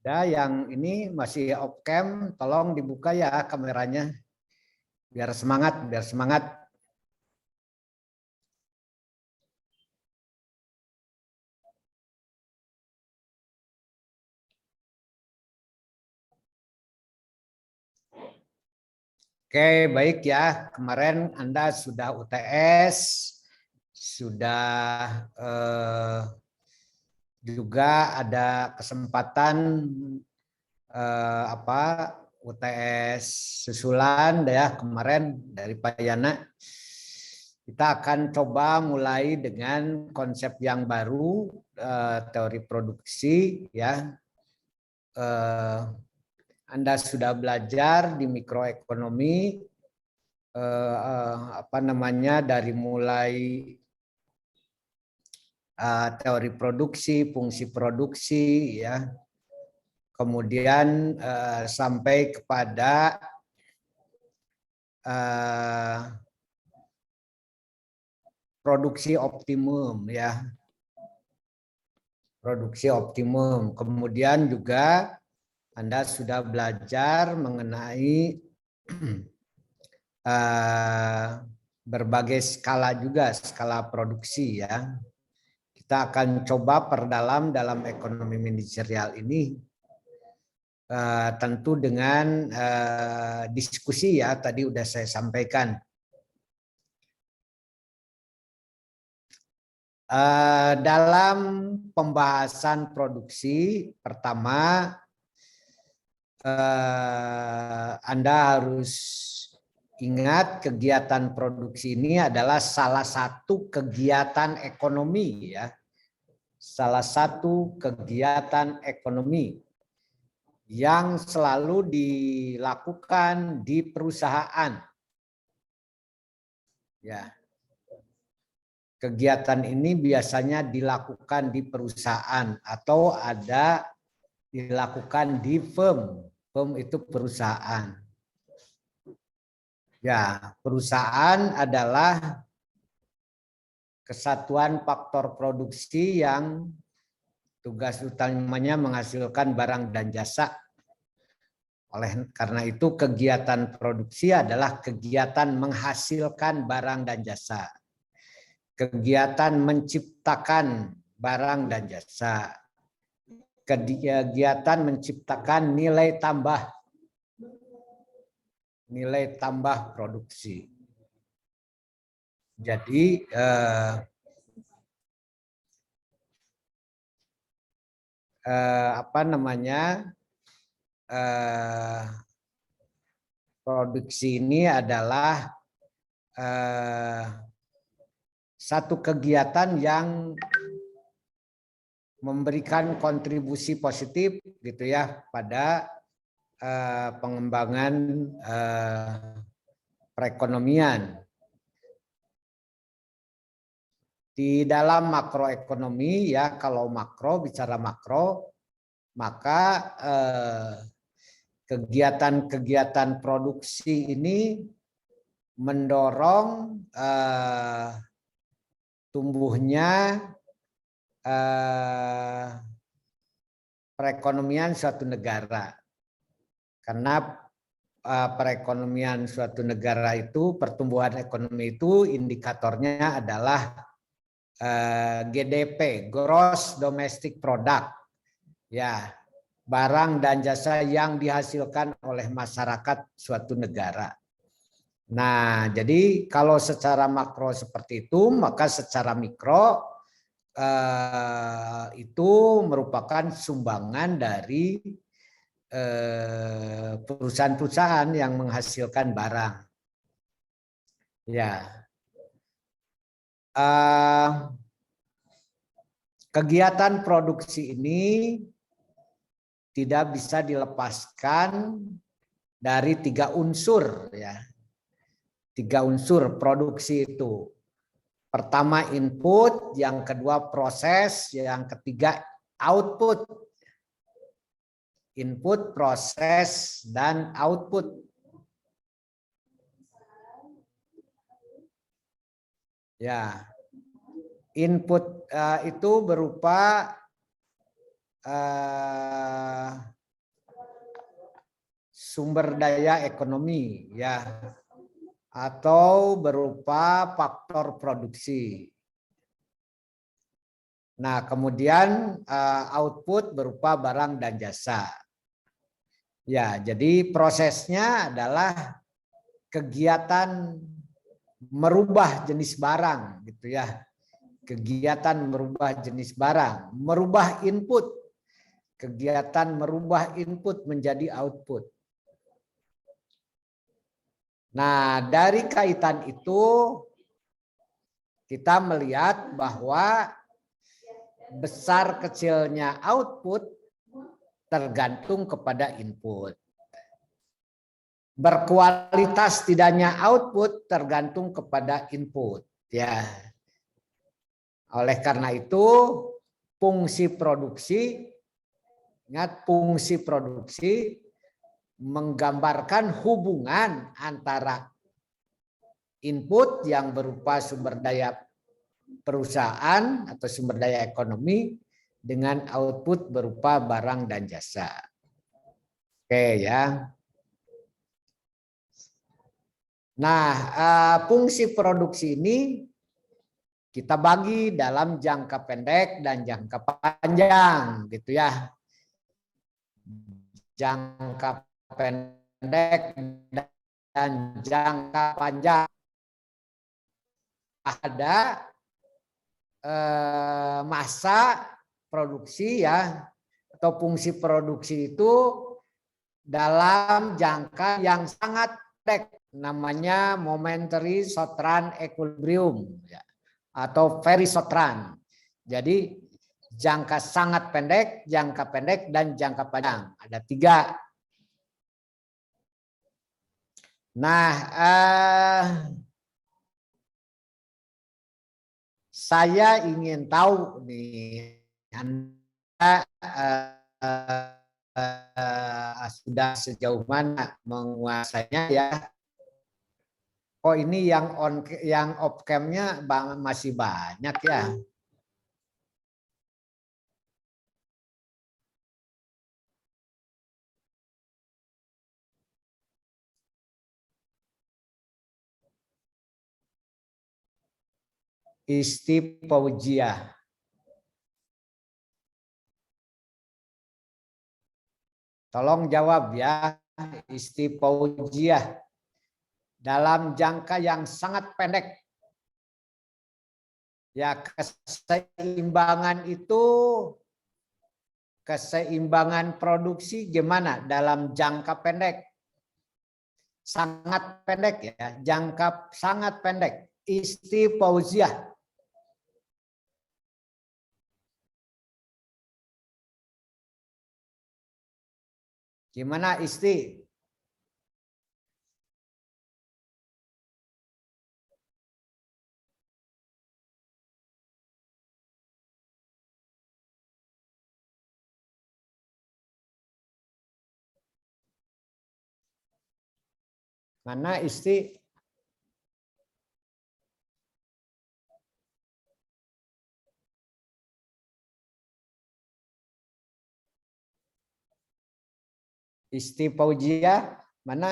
Ya, yang ini masih off cam, tolong dibuka ya kameranya. Biar semangat, biar semangat. Oke, baik ya. Kemarin Anda sudah UTS, sudah juga ada kesempatan UTS susulan ya kemarin dari Pak Yana. Kita akan coba mulai dengan konsep yang baru, teori produksi ya. Anda sudah belajar di mikroekonomi dari mulai teori produksi, fungsi produksi ya. Kemudian sampai kepada produksi optimum ya. Produksi optimum. Kemudian juga Anda sudah belajar mengenai berbagai skala juga, skala produksi ya. Kita akan coba perdalam dalam ekonomi manajerial ini tentu dengan diskusi ya, tadi udah saya sampaikan. Dalam pembahasan produksi, pertama Anda harus ingat kegiatan produksi ini adalah salah satu kegiatan ekonomi ya. Salah satu kegiatan ekonomi yang selalu dilakukan di perusahaan. Ya. Kegiatan ini biasanya dilakukan di perusahaan atau ada dilakukan di firm. Firm itu perusahaan. Ya, perusahaan adalah kesatuan faktor produksi yang tugas utamanya menghasilkan barang dan jasa. Oleh karena itu kegiatan produksi adalah kegiatan menghasilkan barang dan jasa. Kegiatan menciptakan barang dan jasa. Kegiatan menciptakan nilai tambah. Nilai tambah produksi. Jadi produksi ini adalah satu kegiatan yang memberikan kontribusi positif gitu ya pada pengembangan perekonomian. Di dalam makroekonomi ya, kalau makro, bicara makro, maka kegiatan-kegiatan produksi ini mendorong tumbuhnya perekonomian suatu negara. Karena perekonomian suatu negara itu, pertumbuhan ekonomi itu indikatornya adalah GDP, Gross Domestic Product, ya, barang dan jasa yang dihasilkan oleh masyarakat suatu negara. Nah, jadi kalau secara makro seperti itu, maka secara mikro itu merupakan sumbangan dari perusahaan-perusahaan yang menghasilkan barang. Ya. Kegiatan produksi ini tidak bisa dilepaskan dari 3 unsur ya. 3 unsur produksi itu. Pertama input, yang kedua proses, yang ketiga output. Input, proses, dan output. Ya. Input itu berupa sumber daya ekonomi ya, atau berupa faktor produksi. Nah, kemudian output berupa barang dan jasa. Ya, jadi prosesnya adalah kegiatan merubah jenis barang gitu ya. Kegiatan merubah jenis barang, merubah input. Kegiatan merubah input menjadi output. Nah, dari kaitan itu kita melihat bahwa besar kecilnya output tergantung kepada input. Berkualitas tidaknya output tergantung kepada input, ya. Oleh karena itu, fungsi produksi, ingat fungsi produksi menggambarkan hubungan antara input yang berupa sumber daya perusahaan atau sumber daya ekonomi dengan output berupa barang dan jasa. Oke ya. Nah, fungsi produksi ini kita bagi dalam jangka pendek dan jangka panjang, gitu ya. Jangka pendek dan jangka panjang. Ada masa produksi ya, atau fungsi produksi itu dalam jangka yang sangat pendek, namanya momentary short run equilibrium ya, atau very short run. Jadi jangka sangat pendek, jangka pendek, dan jangka panjang. Ada 3. Nah, saya ingin tahu nih, Anda sudah sejauh mana menguasainya ya? Oh, ini yang off cam-nya masih banyak ya. Istipaujia. Tolong jawab ya, istipaujia. Dalam jangka yang sangat pendek. Ya, keseimbangan produksi gimana dalam jangka pendek? Sangat pendek ya, jangka sangat pendek. Istipaujia. Gimana Isti? Mana Isti? Istipaujia mana?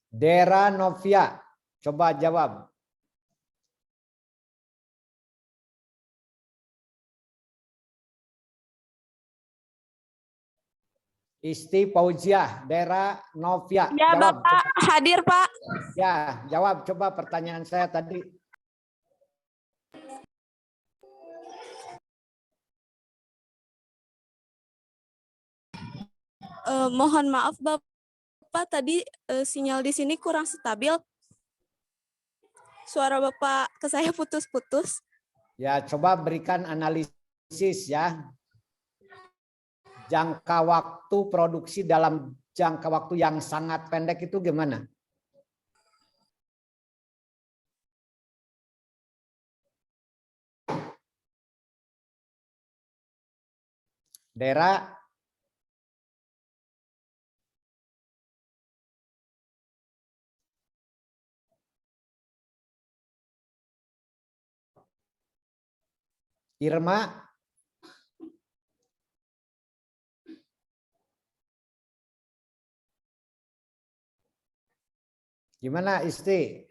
Dera Novia, coba jawab. Istipaujia, Dera Novia, Ya, jawab. Bapak hadir, Pak. Ya, jawab coba pertanyaan saya tadi. Mohon maaf, Bapak, tadi sinyal di sini kurang stabil. Suara Bapak ke saya putus-putus. Ya, coba berikan analisis ya. Jangka waktu produksi dalam jangka waktu yang sangat pendek itu gimana? Dera, Irma. Gimana Isti?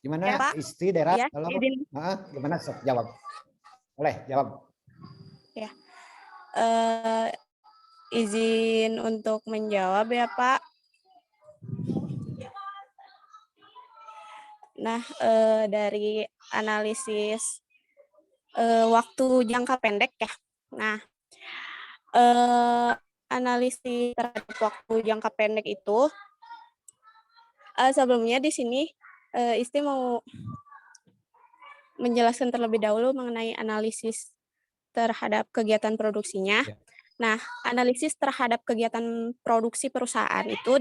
Gimana Ya, Pak. Isti Dera? Ya, Halo. izin. Gimana sok jawab? Boleh jawab. Ya. Izin untuk menjawab ya, Pak. Nah, dari analisis waktu jangka pendek ya. Nah, analisis terhadap waktu jangka pendek itu sebelumnya di sini Isti mau menjelaskan terlebih dahulu mengenai analisis terhadap kegiatan produksinya. Ya. Nah, analisis terhadap kegiatan produksi perusahaan itu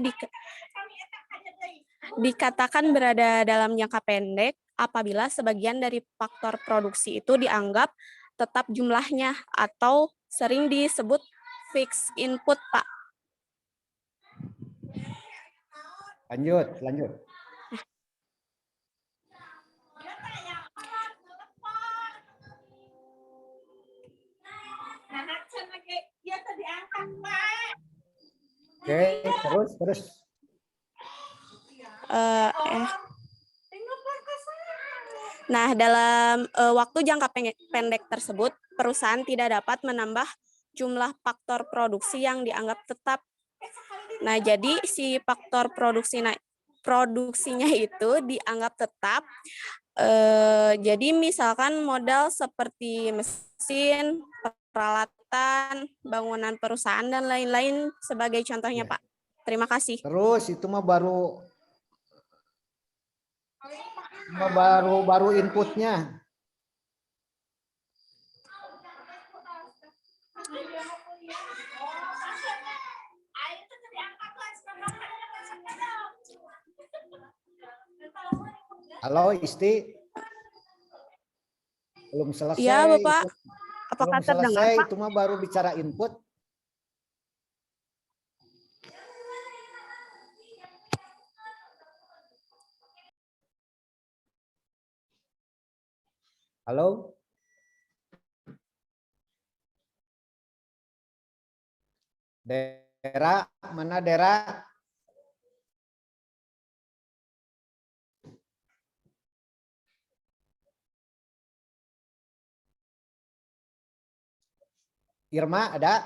dikatakan berada dalam jangka pendek apabila sebagian dari faktor produksi itu dianggap tetap jumlahnya atau sering disebut fixed input, Pak. Lanjut. Oke, terus. Nah, dalam waktu jangka pendek tersebut, perusahaan tidak dapat menambah jumlah faktor produksi yang dianggap tetap. Nah, jadi si faktor produksinya itu dianggap tetap. Jadi misalkan modal seperti mesin, peralatan, bangunan perusahaan, dan lain-lain sebagai contohnya, Ya. Pak. Terima kasih. Terus itu mah baru inputnya. Halo Isti. Belum selesai. Iya, Bapak. Belum Apakah terdengar, selesai, Pak? itu mah baru bicara input. Halo? Dera, mana Dera? Irma ada?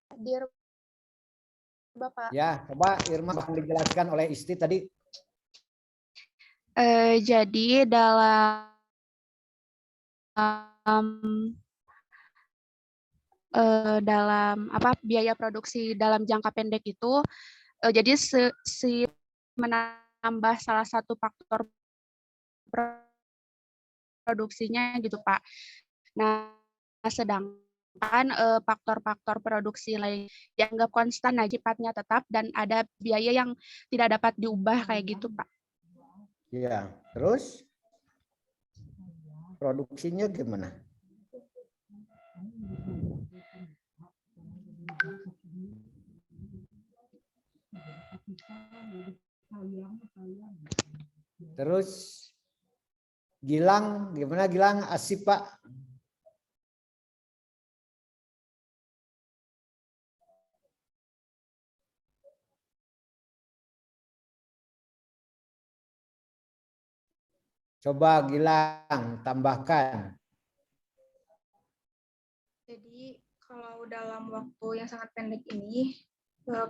Hadir, Bapak. Ya, coba Irma yang dijelaskan oleh Isti tadi. Jadi dalam biaya produksi dalam jangka pendek itu, jadi si menambah salah satu faktor produksinya gitu Pak. Nah, sedangkan faktor-faktor produksi lain dianggap konstan, nah sifatnya tetap dan ada biaya yang tidak dapat diubah kayak gitu Pak. Iya, terus produksinya gimana? Terus Gilang, gimana Gilang? Asip Pak? Coba Gilang tambahkan. Jadi Kalau dalam waktu yang sangat pendek ini,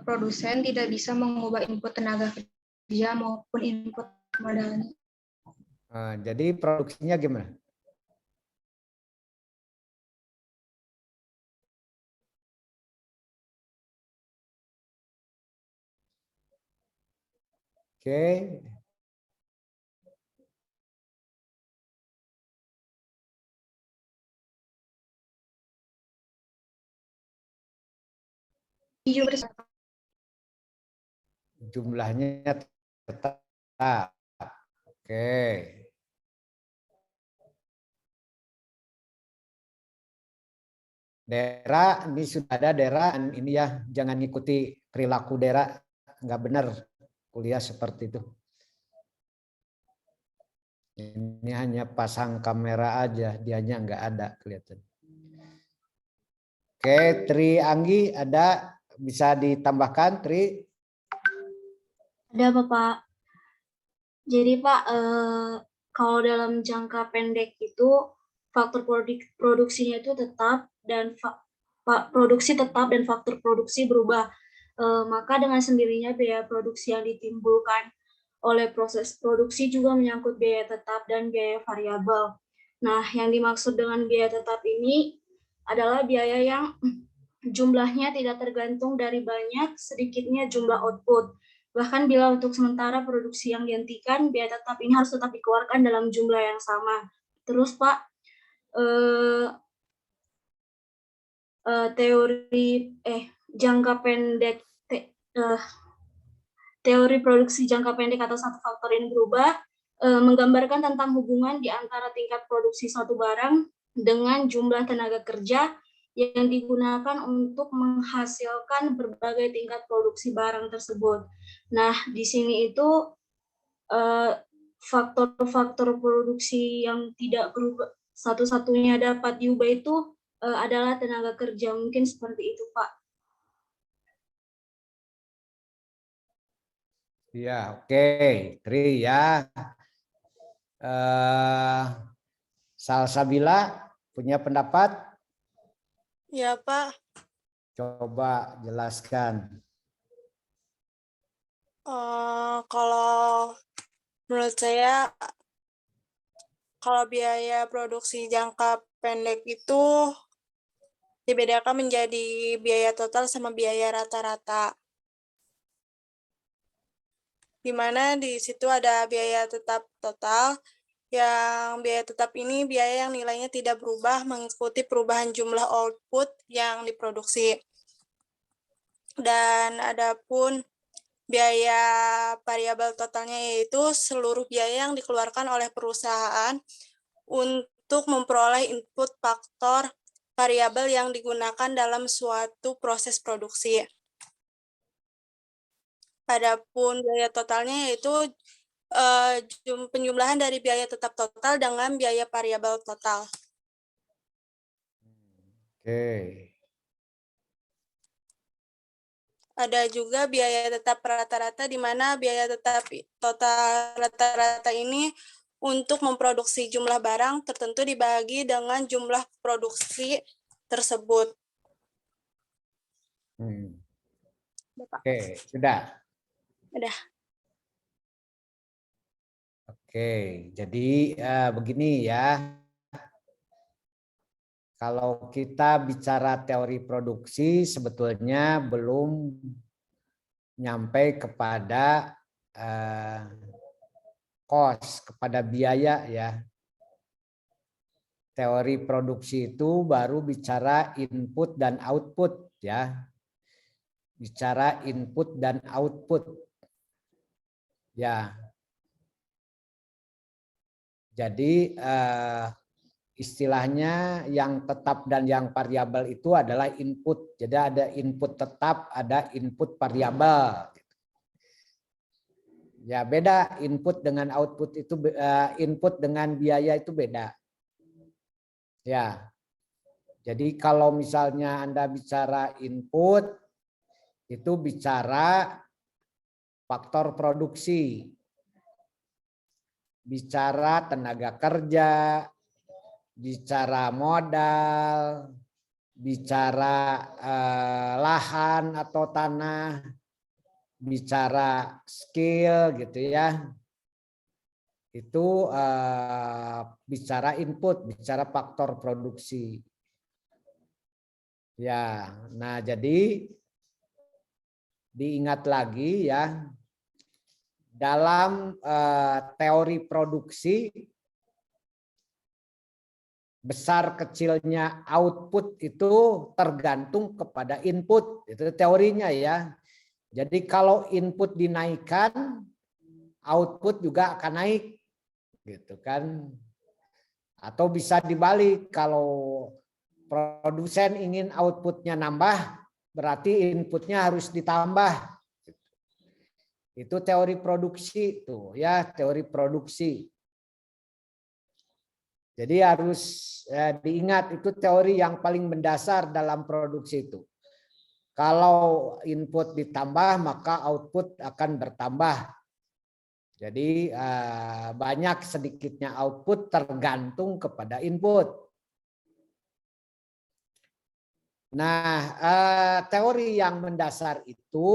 produsen tidak bisa mengubah input tenaga kerja maupun input modalnya. Jadi produksinya gimana? Oke. Jumlahnya tetap. Oke. Daerah ini sudah ada daerah ini ya, jangan ngikuti perilaku daerah, nggak benar kuliah seperti itu. Ini hanya pasang kamera aja, dianya nggak ada kelihatan. Oke, Tri Anggi ada bisa ditambahkan Tri? Ada Bapak. Jadi Pak, kalau dalam jangka pendek itu faktor produksinya itu tetap dan produksi tetap dan faktor produksi berubah. Maka dengan sendirinya biaya produksi yang ditimbulkan oleh proses produksi juga menyangkut biaya tetap dan biaya variabel. Nah, yang dimaksud dengan biaya tetap ini adalah biaya yang jumlahnya tidak tergantung dari banyak sedikitnya jumlah output. Bahkan bila untuk sementara produksi yang dihentikan, biaya tetap ini harus tetap dikeluarkan dalam jumlah yang sama. Terus Pak, teori produksi jangka pendek atau satu faktor ini berubah, menggambarkan tentang hubungan di antara tingkat produksi suatu barang dengan jumlah tenaga kerja yang digunakan untuk menghasilkan berbagai tingkat produksi barang tersebut. Nah, di sini itu faktor-faktor produksi yang tidak berubah, satu-satunya dapat diubah itu adalah tenaga kerja. Mungkin seperti itu, Pak. Ya, oke. Tri ya. Salsabila punya pendapat? Ya, Pak. Coba jelaskan. Kalau menurut saya, kalau biaya produksi jangka pendek itu dibedakan menjadi biaya total sama biaya rata-rata. Di mana di situ ada biaya tetap total, yang biaya tetap ini biaya yang nilainya tidak berubah mengikuti perubahan jumlah output yang diproduksi. Dan adapun biaya variabel totalnya yaitu seluruh biaya yang dikeluarkan oleh perusahaan untuk memperoleh input faktor variabel yang digunakan dalam suatu proses produksi. Adapun biaya totalnya yaitu penjumlahan dari biaya tetap total dengan biaya variabel total. Oke. Ada juga biaya tetap rata-rata, di mana biaya tetap total rata-rata ini untuk memproduksi jumlah barang tertentu dibagi dengan jumlah produksi tersebut. Oke, sudah. Udah. Oke, jadi begini ya. Kalau kita bicara teori produksi, sebetulnya belum nyampe kepada cost, kepada biaya ya. Teori produksi itu baru bicara input dan output ya. Bicara input dan output. Ya. Jadi istilahnya yang tetap dan yang variabel itu adalah input. Jadi ada input tetap, ada input variabel. Ya beda, input dengan output itu, input dengan biaya itu beda. Ya. Jadi kalau misalnya Anda bicara input, itu bicara faktor produksi. Bicara tenaga kerja, bicara modal, bicara lahan atau tanah, bicara skill gitu ya. Itu bicara input, bicara faktor produksi. Ya, nah jadi diingat lagi ya, dalam teori produksi, besar kecilnya output itu tergantung kepada input, itu teorinya ya. Jadi kalau input dinaikkan, output juga akan naik, gitu kan. Atau bisa dibalik, kalau produsen ingin outputnya nambah, berarti inputnya harus ditambah. Itu teori produksi tuh ya, teori produksi. Jadi harus diingat, itu teori yang paling mendasar dalam produksi itu. Kalau input ditambah, maka output akan bertambah. Jadi banyak sedikitnya output tergantung kepada input. Nah, teori yang mendasar itu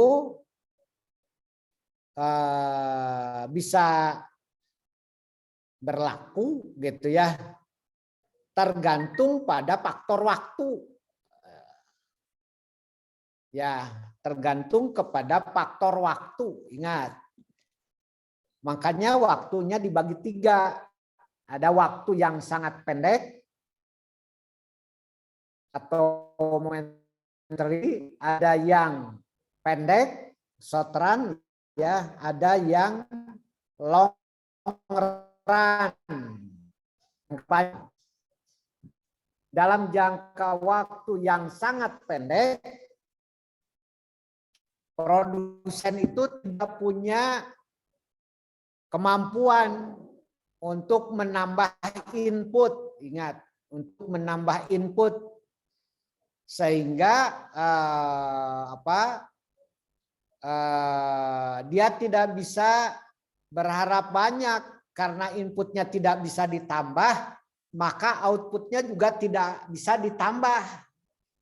bisa berlaku gitu ya, tergantung pada faktor waktu. Ya, tergantung kepada faktor waktu. Ingat. Makanya waktunya dibagi 3. Ada waktu yang sangat pendek atau momentary, ada yang pendek, short run, ya, ada yang long run. Dalam jangka waktu yang sangat pendek, produsen itu tidak punya kemampuan untuk menambah input. Ingat, untuk menambah input, sehingga dia tidak bisa berharap banyak karena inputnya tidak bisa ditambah, maka outputnya juga tidak bisa ditambah.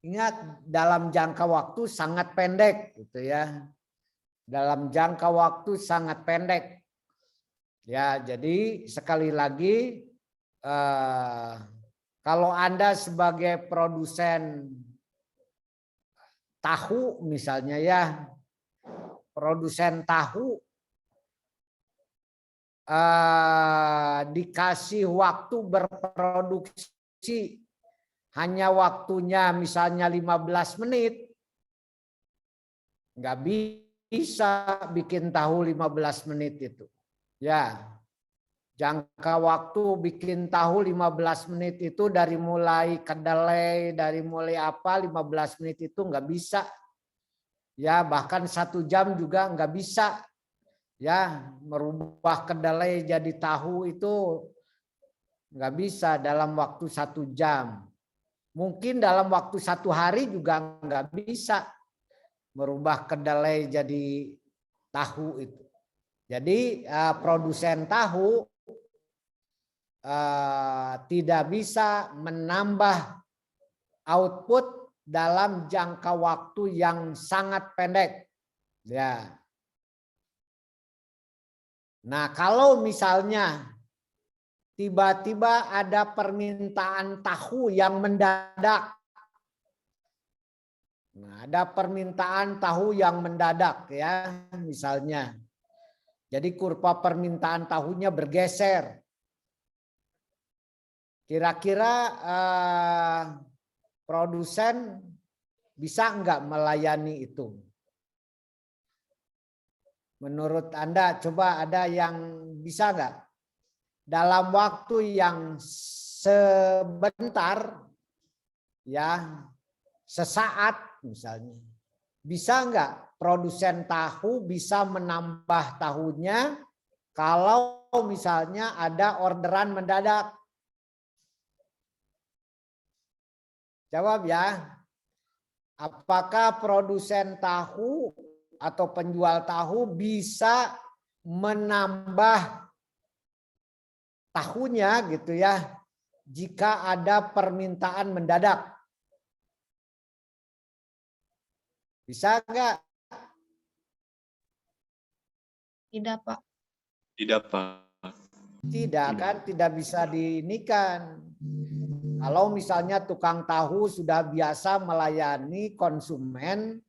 Ingat, dalam jangka waktu sangat pendek, gitu ya. Dalam jangka waktu sangat pendek. Ya, jadi sekali lagi, kalau Anda sebagai produsen tahu misalnya ya, produsen tahu dikasih waktu berproduksi hanya waktunya misalnya 15 menit, nggak bisa bikin tahu 15 menit itu. Ya, jangka waktu bikin tahu 15 menit itu dari mulai kedelai, dari mulai apa 15 menit itu nggak bisa. Ya, bahkan 1 jam juga nggak bisa. Ya, merubah kedelai jadi tahu itu nggak bisa dalam waktu 1 jam. Mungkin dalam waktu 1 hari juga nggak bisa merubah kedelai jadi tahu itu. Jadi produsen tahu tidak bisa menambah output dalam jangka waktu yang sangat pendek. Ya. Nah, kalau misalnya tiba-tiba ada permintaan tahu yang mendadak. Nah, ada permintaan tahu yang mendadak ya, misalnya. Jadi kurva permintaan tahunya bergeser. Kira-kira produsen bisa enggak melayani itu? Menurut Anda, coba ada yang bisa enggak? Dalam waktu yang sebentar, ya, sesaat misalnya, bisa enggak produsen tahu bisa menambah tahunya kalau misalnya ada orderan mendadak? Jawab ya. Apakah produsen tahu atau penjual tahu bisa menambah tahunya gitu ya jika ada permintaan mendadak? Bisa nggak? Tidak, Pak. Tidak, Pak. Tidak kan, tidak bisa dinikan. Kalau misalnya tukang tahu sudah biasa melayani konsumen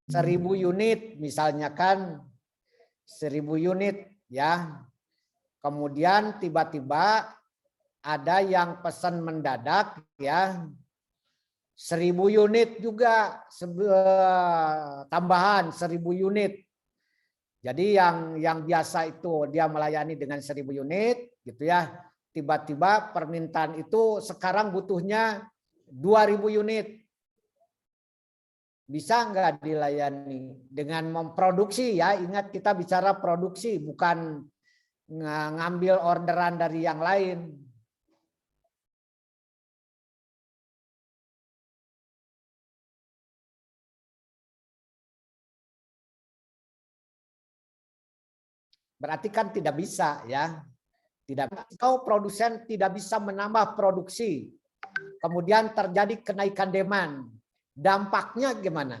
1000 unit, misalnya kan 1000 unit ya. Kemudian tiba-tiba ada yang pesan mendadak ya 1000 unit juga, tambahan 1000 unit. Jadi yang biasa itu dia melayani dengan 1000 unit gitu ya. Tiba-tiba permintaan itu sekarang butuhnya 2000 unit. Bisa nggak dilayani dengan memproduksi ya? Ingat kita bicara produksi, bukan ngambil orderan dari yang lain. Berarti kan tidak bisa ya. Tidak, kalau produsen tidak bisa menambah produksi, kemudian terjadi kenaikan demand, dampaknya gimana?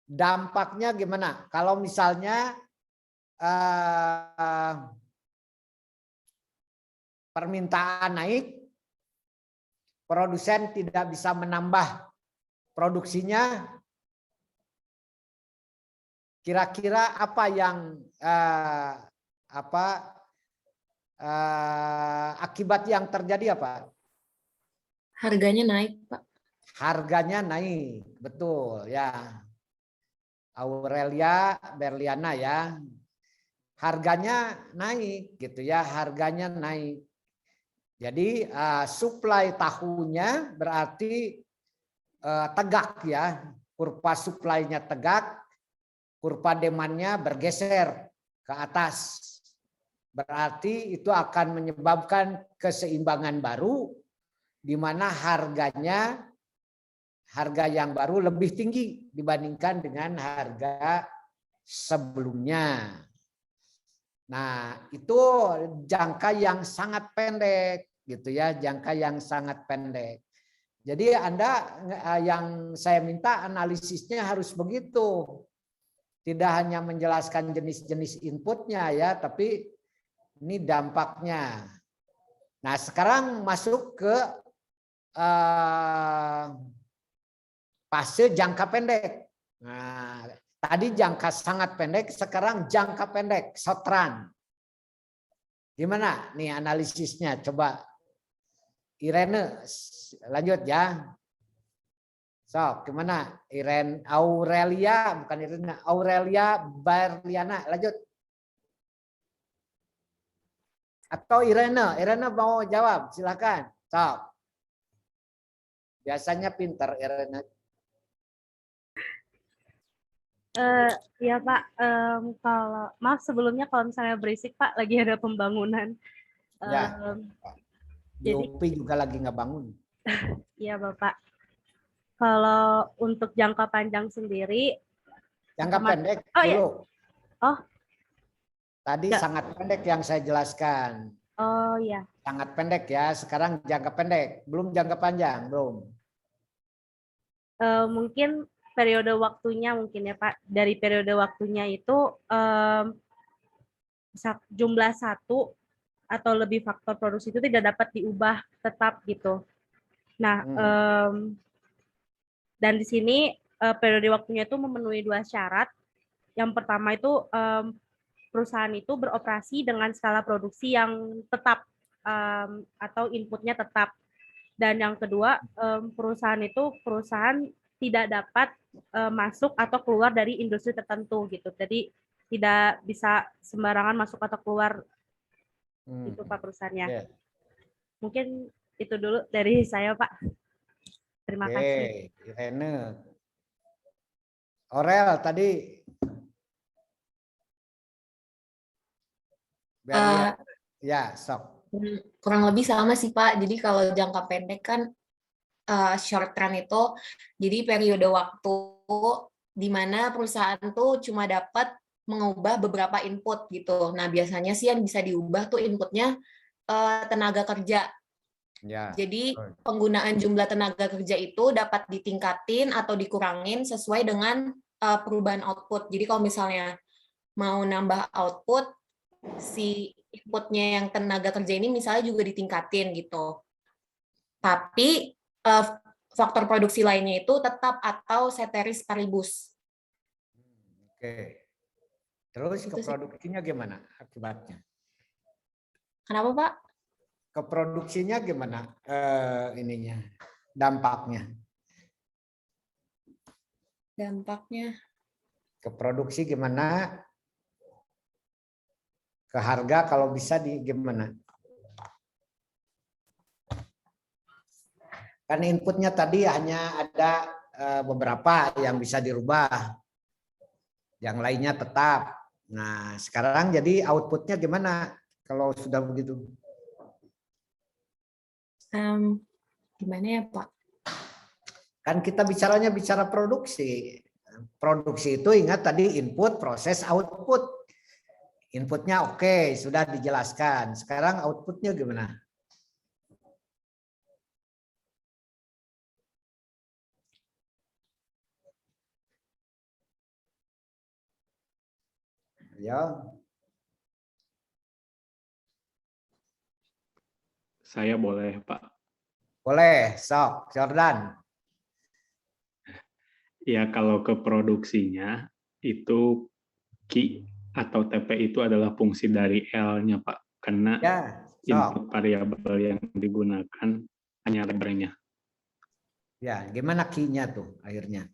Dampaknya gimana? Kalau misalnya permintaan naik, produsen tidak bisa menambah produksinya, kira-kira apa yang akibat yang terjadi apa? Harganya naik, Pak. Harganya naik, betul ya. Aurelia Berliana ya. Harganya naik gitu ya, harganya naik. Jadi suplai tahunya berarti tegak ya. Kurva suplainya tegak, kurva demandnya bergeser ke atas. Berarti itu akan menyebabkan keseimbangan baru di mana harga yang baru lebih tinggi dibandingkan dengan harga sebelumnya. Nah, itu jangka yang sangat pendek gitu ya, jangka yang sangat pendek. Jadi Anda yang saya minta analisisnya harus begitu. Tidak hanya menjelaskan jenis-jenis inputnya ya, tapi ini dampaknya. Nah, sekarang masuk ke fase jangka pendek. Nah, tadi jangka sangat pendek, sekarang jangka pendek, short run. Gimana nih analisisnya? Coba Irene lanjut ya. So, gimana? Aurelia, bukan Irene, Aurelia Berliana, lanjut. Atau Irene mau jawab, silakan. So. Biasanya pintar Irene. Ya Pak, kalau maaf sebelumnya kalau misalnya berisik Pak, lagi ada pembangunan. Ya. Di Jadi UPI juga lagi nggak bangun. Iya Bapak. Kalau untuk jangka panjang sendiri, Jangka pendek oh, dulu. iya. Oh. Tadi Ya. sangat pendek yang saya jelaskan. Oh ya. Sangat pendek ya. Sekarang jangka pendek, belum jangka panjang, belum. Mungkin periode waktunya mungkin ya Pak. Dari periode waktunya itu jumlah satu atau lebih faktor produksi itu tidak dapat diubah tetap gitu. Nah, dan di sini periode waktunya itu memenuhi 2 syarat. Yang pertama itu perusahaan itu beroperasi dengan skala produksi yang tetap atau inputnya tetap. Dan yang kedua, perusahaan tidak dapat masuk atau keluar dari industri tertentu gitu. Jadi tidak bisa sembarangan masuk atau keluar itu Pak perusahaannya. Yeah. Mungkin itu dulu dari saya Pak. Terima kasih. Irene. Aurel tadi. Ya, sok. Kurang lebih sama sih Pak. Jadi kalau jangka pendek kan short run itu jadi periode waktu di mana perusahaan tuh cuma dapat mengubah beberapa input gitu. Nah, biasanya sih yang bisa diubah tuh inputnya tenaga kerja. Ya. Jadi betul. penggunaan jumlah tenaga kerja itu dapat ditingkatin atau dikurangin sesuai dengan perubahan output. Jadi kalau misalnya mau nambah output, si inputnya yang tenaga kerja ini misalnya juga ditingkatin gitu. Tapi faktor produksi lainnya itu tetap atau ceteris paribus. Oke. Terus Itu ke sih. produksinya gimana akibatnya? Kenapa, Pak? Ke produksinya gimana ininya dampaknya? Dampaknya Ke produksi gimana? Ke harga kalau bisa di gimana? Kan inputnya tadi hanya ada beberapa yang bisa dirubah. Yang lainnya tetap. Nah, sekarang jadi outputnya gimana kalau sudah begitu? gimana ya, Pak? Kan kita bicara produksi. Produksi itu ingat tadi input, proses, output. Inputnya oke, sudah dijelaskan. Sekarang outputnya gimana? Ya, Saya boleh, Pak. boleh, sok, Jordan. Ya, kalau ke produksinya, itu Q atau TP itu adalah fungsi dari L-nya, Pak. Karena Ya, input sok. variabel yang digunakan hanya lebarnya. Ya, gimana key-nya tuh akhirnya?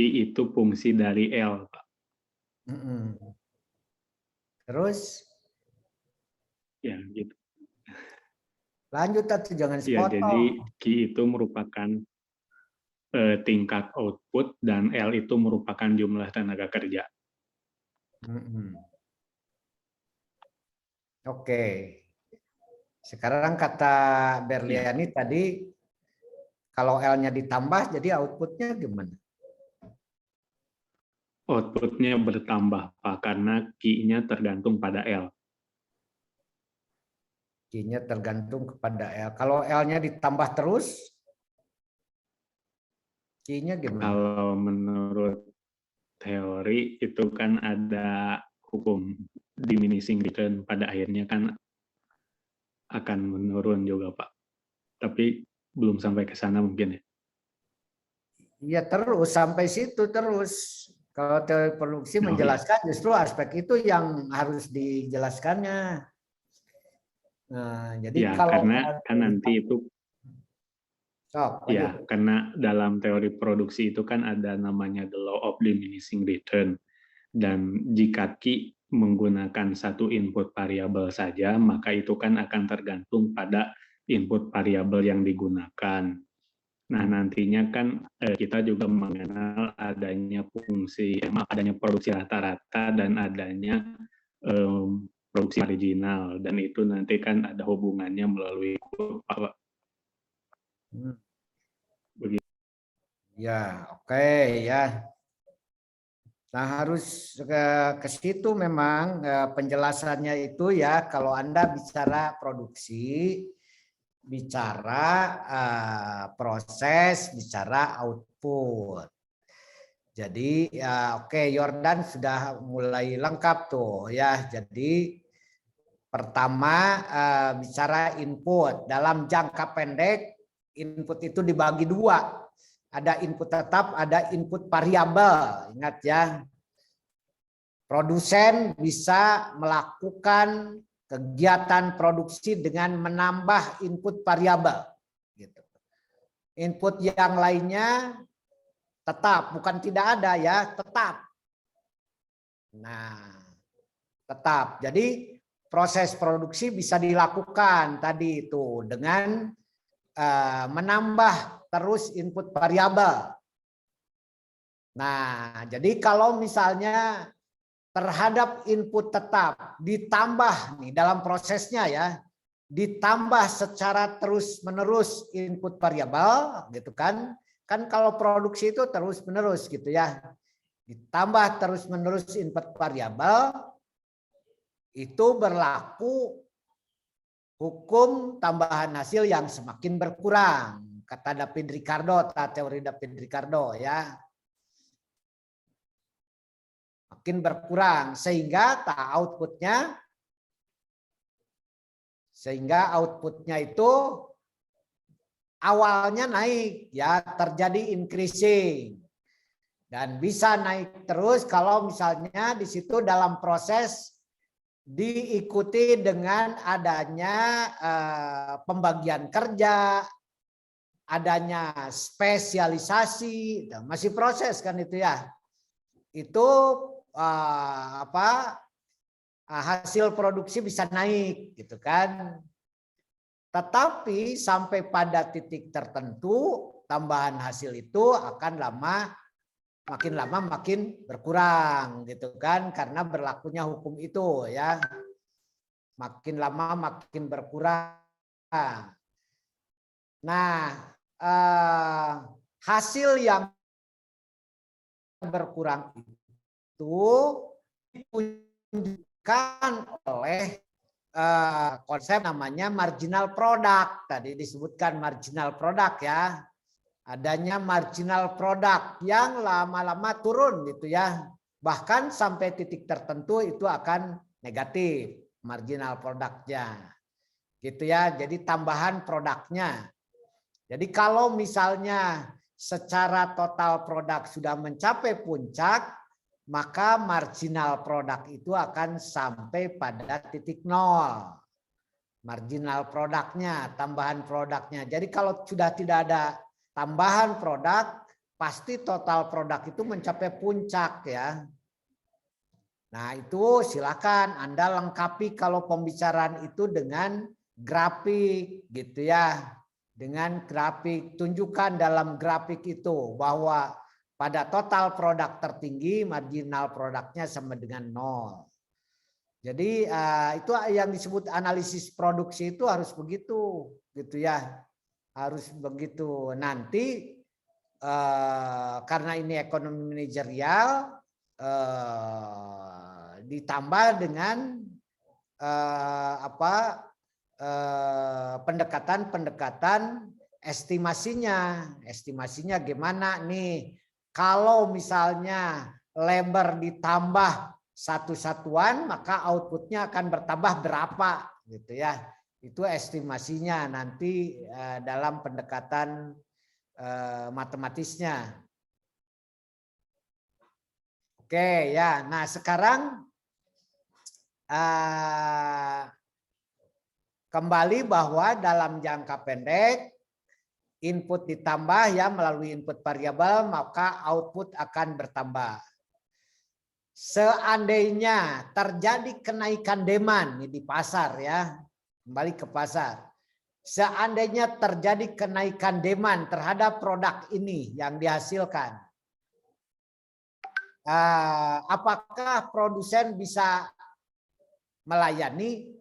I itu fungsi dari L, Pak. Mm-mm. Terus Ya, gitu. lanjut atau jangan Ya, jadi sepotong. Q itu merupakan tingkat output dan L itu merupakan jumlah tenaga kerja. Mm-mm. Oke. Sekarang kata Berliani tadi kalau L-nya ditambah jadi outputnya gimana? Outputnya bertambah, Pak, karena Q-nya tergantung pada L. Q-nya tergantung kepada L. Kalau L-nya ditambah terus, Q-nya gimana? Kalau menurut teori itu kan ada hukum diminishing return, pada akhirnya kan akan menurun juga, Pak. Tapi belum sampai ke sana mungkin ya. Iya terus sampai situ terus. Kalau teori produksi Oh, iya. menjelaskan justru aspek itu yang harus dijelaskannya. Nah, jadi Ya, kalau karena kan nanti itu sok, ya, lanjut. karena dalam teori produksi itu kan ada namanya the law of diminishing return. Dan jika Q menggunakan satu input variabel saja, maka itu kan akan tergantung pada input variabel yang digunakan. Nah, nantinya kan kita juga mengenal adanya adanya produksi rata-rata dan adanya produksi marginal, dan itu nanti kan ada hubungannya melalui kurva. Begitu. Ya, oke ya. Nah, harus ke situ memang penjelasannya itu ya kalau Anda bicara produksi, bicara proses, bicara output. Jadi ya oke, Yordan sudah mulai lengkap tuh ya. Jadi pertama bicara input. Dalam jangka pendek input itu dibagi dua. Ada input tetap, ada input variabel. Ingat ya. Produsen bisa melakukan kegiatan produksi dengan menambah input variabel. Gitu. Input yang lainnya tetap, bukan tidak ada ya, tetap. Nah, tetap. Jadi proses produksi bisa dilakukan tadi itu dengan menambah terus input variabel. Nah, jadi kalau misalnya terhadap input tetap ditambah nih dalam prosesnya ya, ditambah secara terus-menerus input variabel gitu kan. Kan kalau produksi itu terus-menerus gitu ya. Ditambah terus-menerus input variabel itu berlaku hukum tambahan hasil yang semakin berkurang, kata David Ricardo, teori David Ricardo ya. Makin berkurang sehingga outputnya itu awalnya naik ya, terjadi increasing dan bisa naik terus kalau misalnya di situ dalam proses diikuti dengan adanya pembagian kerja, adanya spesialisasi, masih proses kan itu ya. Itu hasil produksi bisa naik gitu kan. Tetapi sampai pada titik tertentu tambahan hasil itu akan makin lama makin berkurang gitu kan, karena berlakunya hukum itu ya. Makin lama makin berkurang. Nah, hasil yang berkurang itu ditunjukkan oleh konsep namanya marginal product. Tadi disebutkan marginal product ya. Adanya marginal product yang lama-lama turun gitu ya. Bahkan sampai titik tertentu itu akan negatif marginal produknya. Gitu ya. Jadi tambahan produknya. Jadi kalau misalnya secara total produk sudah mencapai puncak, maka marginal produk itu akan sampai pada titik nol. Marginal produknya, tambahan produknya. Jadi kalau sudah tidak ada tambahan produk, pasti total produk itu mencapai puncak ya. Nah itu silakan Anda lengkapi kalau pembicaraan itu dengan grafik gitu ya. Dengan grafik, tunjukkan dalam grafik itu bahwa pada total produk tertinggi marginal produknya sama dengan nol. Jadi itu yang disebut analisis produksi itu harus begitu gitu ya. Harus begitu. Nanti karena ini ekonomi manajerial ditambah dengan pendekatan estimasinya gimana nih kalau misalnya labor ditambah satu satuan maka outputnya akan bertambah berapa gitu ya. Itu estimasinya nanti dalam pendekatan matematisnya. Oke ya. Nah sekarang kembali bahwa dalam jangka pendek input ditambah ya melalui input variabel maka output akan bertambah. Seandainya terjadi kenaikan demand di pasar ya, kembali ke pasar. Seandainya terjadi kenaikan demand terhadap produk ini yang dihasilkan, apakah produsen bisa melayani?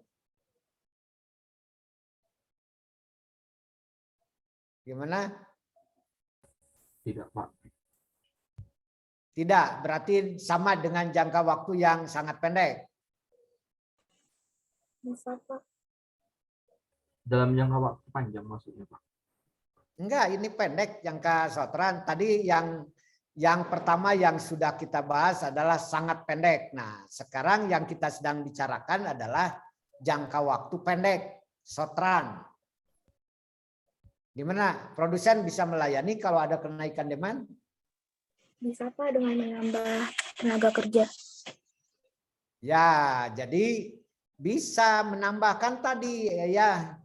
Gimana? Tidak, Pak. Tidak, berarti sama dengan jangka waktu yang sangat pendek. Bisa, Pak. Dalam jangka waktu panjang maksudnya, Pak? Enggak, ini pendek jangka short-run. Tadi yang pertama yang sudah kita bahas adalah sangat pendek. Nah, sekarang yang kita sedang bicarakan adalah jangka waktu pendek, short-run. Gimana? Produsen bisa melayani kalau ada kenaikan demand? Bisa, Pak, dengan menambah tenaga kerja. Ya, jadi bisa menambahkan tadi ya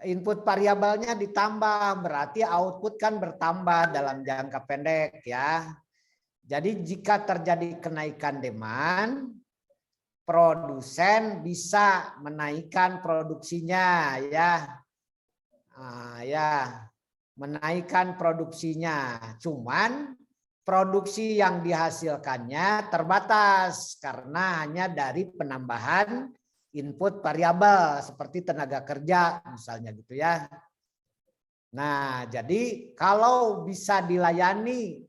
input variabelnya ditambah, berarti output kan bertambah dalam jangka pendek ya. Jadi jika terjadi kenaikan demand, produsen bisa menaikkan produksinya ya. Menaikkan produksinya. Cuman produksi yang dihasilkannya terbatas karena hanya dari penambahan input variabel seperti tenaga kerja misalnya gitu ya. Nah, jadi kalau bisa dilayani,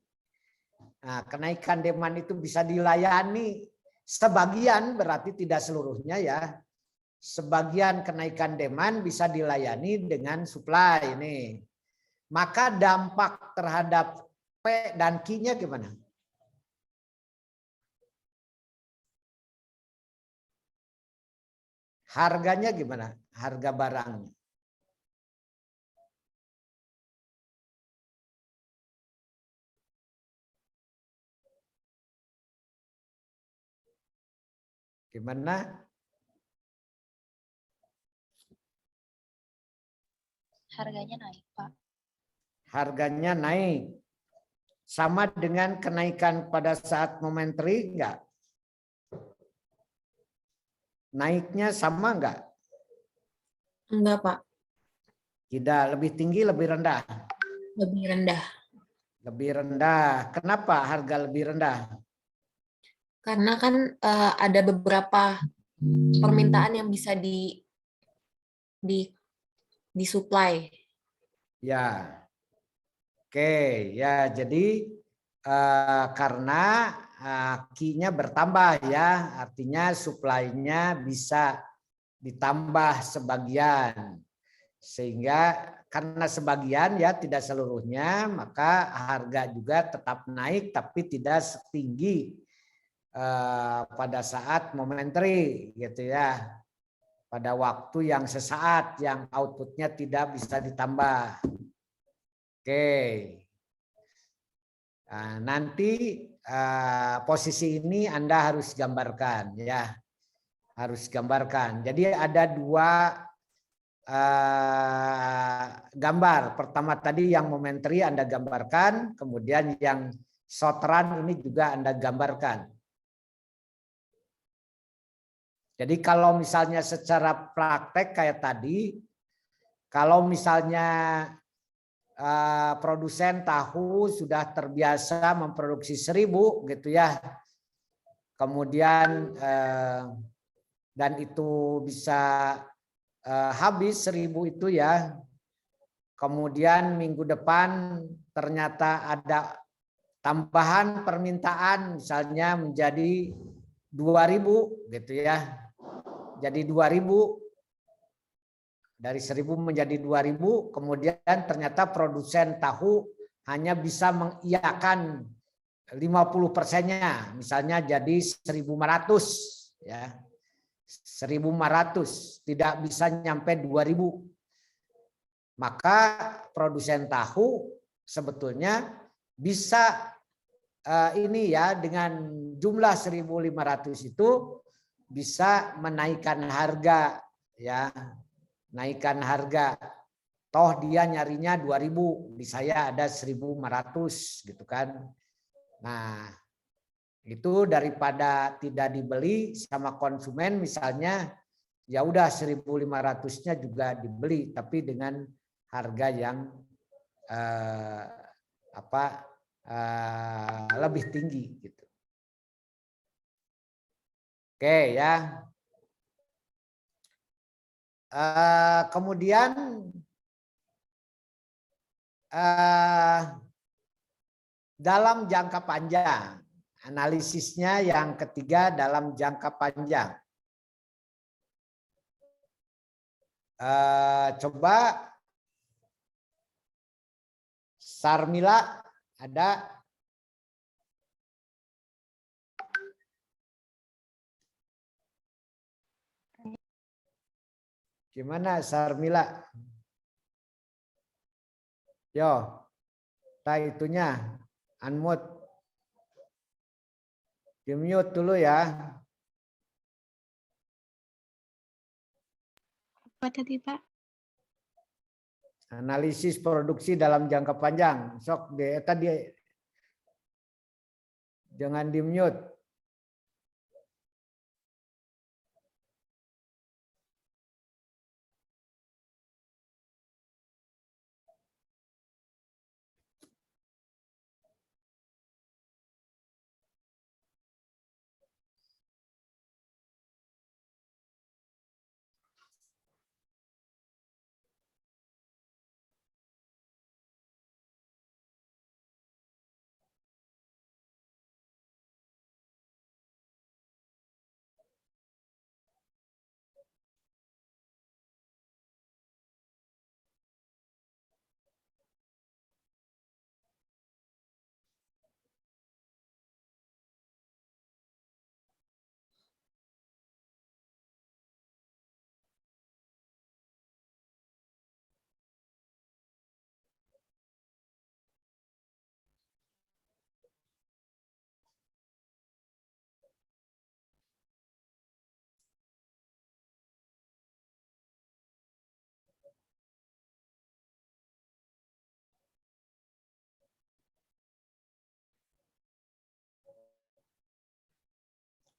kenaikan demand itu bisa dilayani sebagian berarti tidak seluruhnya ya. sebagian kenaikan demand bisa dilayani dengan supply ini. Maka dampak terhadap P dan Q-nya gimana? Harganya gimana? Harga barangnya. Gimana? Harganya naik, Pak. Harganya naik. Sama dengan kenaikan pada saat momentary enggak? Naiknya sama enggak? Enggak, Pak. Tidak, lebih tinggi, lebih rendah? Lebih rendah. Lebih rendah. Kenapa harga lebih rendah? Karena kan ada beberapa permintaan yang bisa disuplai. Ya. Oke, ya jadi karena Q-nya bertambah ya, artinya supply-nya bisa ditambah sebagian. Sehingga karena sebagian ya tidak seluruhnya, maka harga juga tetap naik tapi tidak setinggi pada saat momentary gitu ya. Pada waktu yang sesaat yang outputnya tidak bisa ditambah. Oke. Nah, nanti posisi ini Anda harus gambarkan ya. Harus gambarkan. Jadi ada dua gambar. Pertama tadi yang momentary Anda gambarkan, kemudian yang short run ini juga Anda gambarkan. Jadi kalau misalnya secara praktek kayak tadi, kalau misalnya produsen tahu sudah terbiasa memproduksi 1000 gitu ya, kemudian dan itu bisa habis 1000 itu ya, kemudian minggu depan ternyata ada tambahan permintaan misalnya menjadi 2000 gitu ya, jadi 2000 dari 1000 menjadi 2000, kemudian ternyata produsen tahu hanya bisa mengiyakan 50%-nya, misalnya jadi 1.500 ya. 1.500 tidak bisa nyampe 2.000. Maka produsen tahu sebetulnya bisa ini ya, dengan jumlah 1.500 itu bisa menaikkan harga ya. Naikkan harga, toh dia nyarinya 2.000, di saya ada 1.500 gitu kan. Nah, itu daripada tidak dibeli sama konsumen misalnya, ya udah 1.500-nya juga dibeli tapi dengan harga yang lebih tinggi gitu. Oke ya. Kemudian dalam jangka panjang, analisisnya yang ketiga dalam jangka panjang. Coba Sarmila ada? Gimana Sarmila? Yo, itunya unmute. Di-mute dulu ya. Apa tadi, Pak? Analisis produksi dalam jangka panjang. Sok tadi jangan di-mute.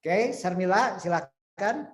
Oke, Sarmila silakan.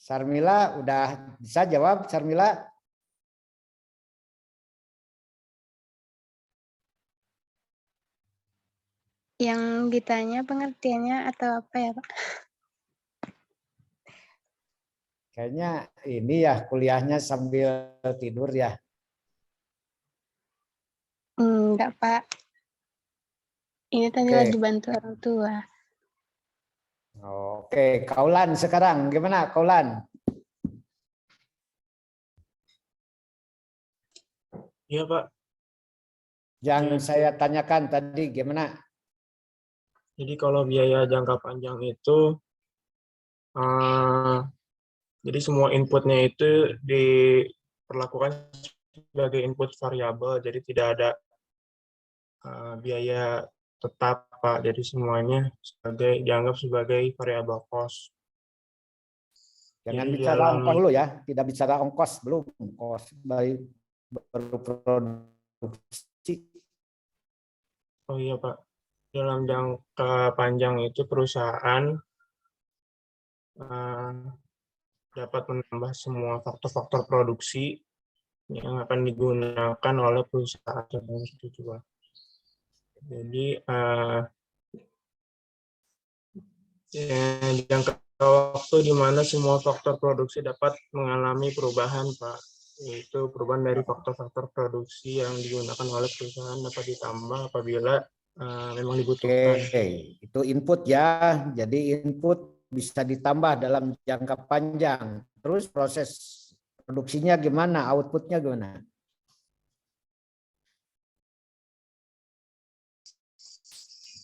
Sarmila udah bisa jawab, Sarmila? Yang ditanya pengertiannya atau apa ya, Pak? Kayaknya ini ya kuliahnya sambil tidur ya. Enggak, Pak. Ini tadi Oke. lagi bantu orang tua. Oke, Kaulan sekarang gimana Kaulan? Iya, Pak. Yang Jadi- saya tanyakan tadi gimana? Jadi kalau biaya jangka panjang itu, jadi semua inputnya itu diperlakukan sebagai input variabel, jadi tidak ada biaya tetap, Pak. Jadi semuanya dianggap sebagai variabel cost. Jangan Jadi bicara dalam ongkos dulu ya, tidak bicara ongkos belum, ongkos baru produksi. Oh iya, Pak. Dalam jangka panjang itu perusahaan dapat menambah semua faktor-faktor produksi yang akan digunakan oleh perusahaan itu, Pak. Jadi jangka waktu di mana semua faktor produksi dapat mengalami perubahan, Pak. Yaitu perubahan dari faktor-faktor produksi yang digunakan oleh perusahaan dapat ditambah apabila memang dibutuhkan. Oke, itu input ya. Jadi input bisa ditambah dalam jangka panjang. Terus proses produksinya gimana? Outputnya gimana?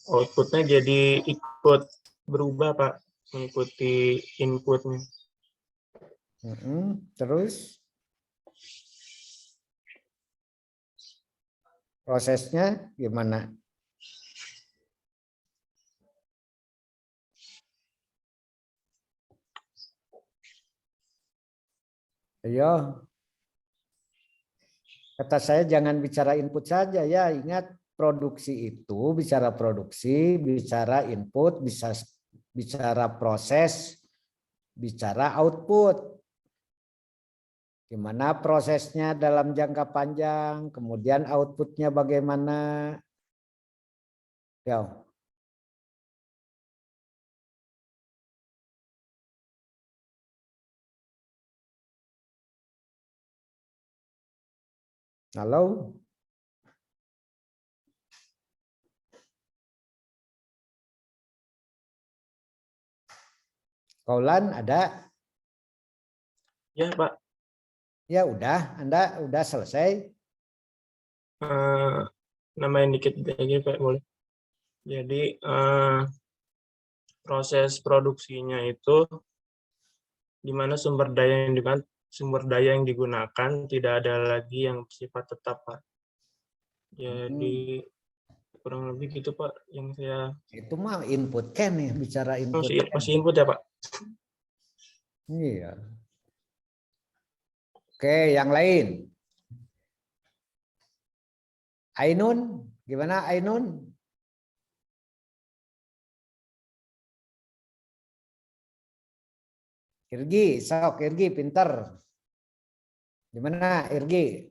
outputnya jadi ikut berubah Pak, mengikuti inputnya. Terus prosesnya gimana? Ayo. Kata saya jangan bicara input saja ya. Ingat produksi itu bicara produksi, bicara input, bisa bicara proses, bicara output. Gimana prosesnya dalam jangka panjang, kemudian outputnya bagaimana. Yo. Halo? Kaulan ada? Ya Pak. Ya udah, Anda udah selesai. Nambahin dikit lagi Pak, boleh. Jadi proses produksinya itu di mana sumber daya yang digunakan tidak ada lagi yang sifat tetap Pak. Jadi kurang lebih gitu Pak yang saya. Itu mah input kan ya, bicara input. Masih input ya Pak. Iya. Oke, yang lain. Ainun, gimana Ainun? Irgi, sok Irgi pinter. Gimana Irgi?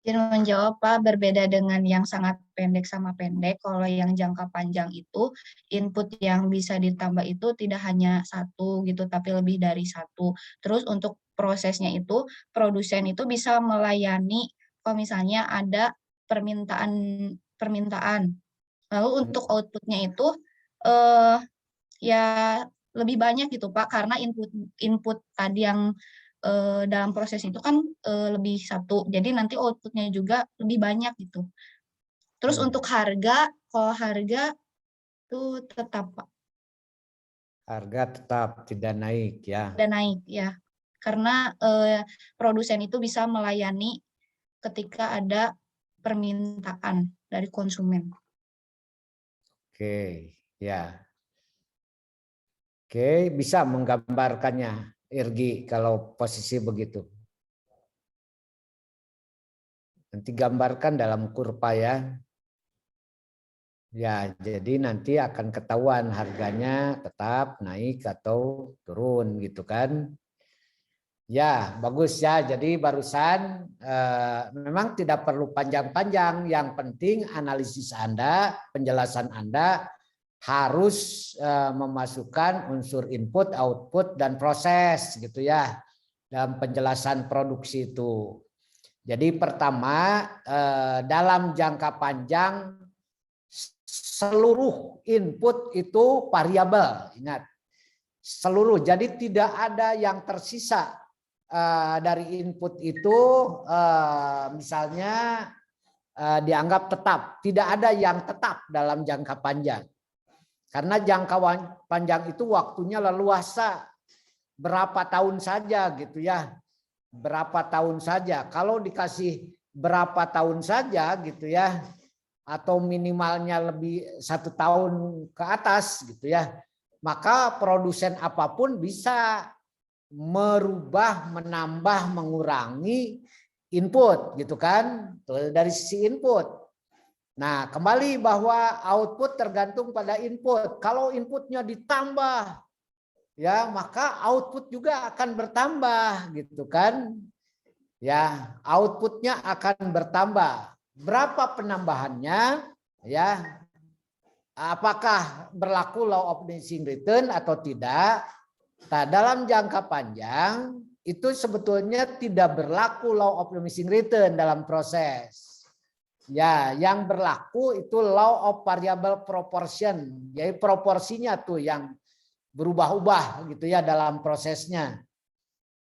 Izin menjawab Pak, berbeda dengan yang sangat pendek sama pendek. Kalau yang jangka panjang itu input yang bisa ditambah itu tidak hanya satu gitu, tapi lebih dari satu. Terus untuk prosesnya itu produsen itu bisa melayani kalau misalnya ada permintaan. Lalu untuk outputnya itu ya lebih banyak gitu Pak, karena input tadi yang dalam proses itu kan lebih satu, jadi nanti outputnya juga lebih banyak gitu. Terus untuk harga, kalau harga itu tetap Pak. Harga tetap tidak naik ya. Tidak naik ya, karena produsen itu bisa melayani ketika ada permintaan dari konsumen. Oke, ya. Oke, bisa menggambarkannya Irgi kalau posisi begitu. Nanti gambarkan dalam kurva ya. Ya, jadi nanti akan ketahuan harganya tetap naik atau turun gitu kan. Ya, bagus ya. Jadi barusan memang tidak perlu panjang-panjang. Yang penting analisis Anda, penjelasan Anda harus memasukkan unsur input, output, dan proses gitu ya dalam penjelasan produksi itu. Jadi pertama dalam jangka panjang seluruh input itu variabel, ingat seluruh. Jadi tidak ada yang tersisa dari input itu misalnya dianggap tetap. Tidak ada yang tetap dalam jangka panjang. Karena jangka panjang itu waktunya leluasa, berapa tahun saja gitu ya, berapa tahun saja. Kalau dikasih berapa tahun saja gitu ya, atau minimalnya lebih 1 tahun ke atas gitu ya, maka produsen apapun bisa merubah, menambah, mengurangi input gitu kan, dari sisi input. Nah, kembali bahwa output tergantung pada input. Kalau inputnya ditambah, ya maka output juga akan bertambah, gitu kan? Ya, outputnya akan bertambah. Berapa penambahannya? Ya, apakah berlaku law of diminishing return atau tidak? Nah, dalam jangka panjang itu sebetulnya tidak berlaku law of diminishing return dalam proses. Ya, yang berlaku itu law of variable proportion, jadi proporsinya tuh yang berubah-ubah gitu ya dalam prosesnya.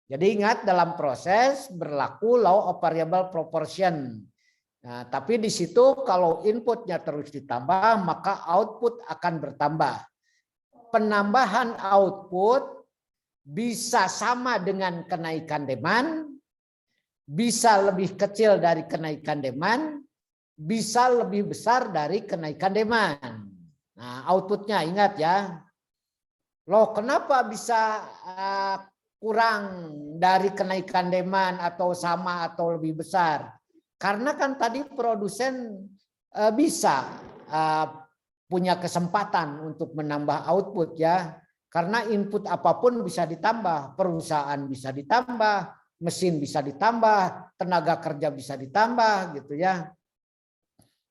Jadi ingat dalam proses berlaku law of variable proportion. Nah, tapi di situ kalau inputnya terus ditambah, maka output akan bertambah. Penambahan output bisa sama dengan kenaikan demand, bisa lebih kecil dari kenaikan demand, bisa lebih besar dari kenaikan demand. Nah, outputnya ingat ya. Loh, kenapa bisa kurang dari kenaikan demand atau sama atau lebih besar? Karena kan tadi produsen bisa punya kesempatan untuk menambah output ya. Karena input apapun bisa ditambah, perusahaan bisa ditambah, mesin bisa ditambah, tenaga kerja bisa ditambah gitu ya.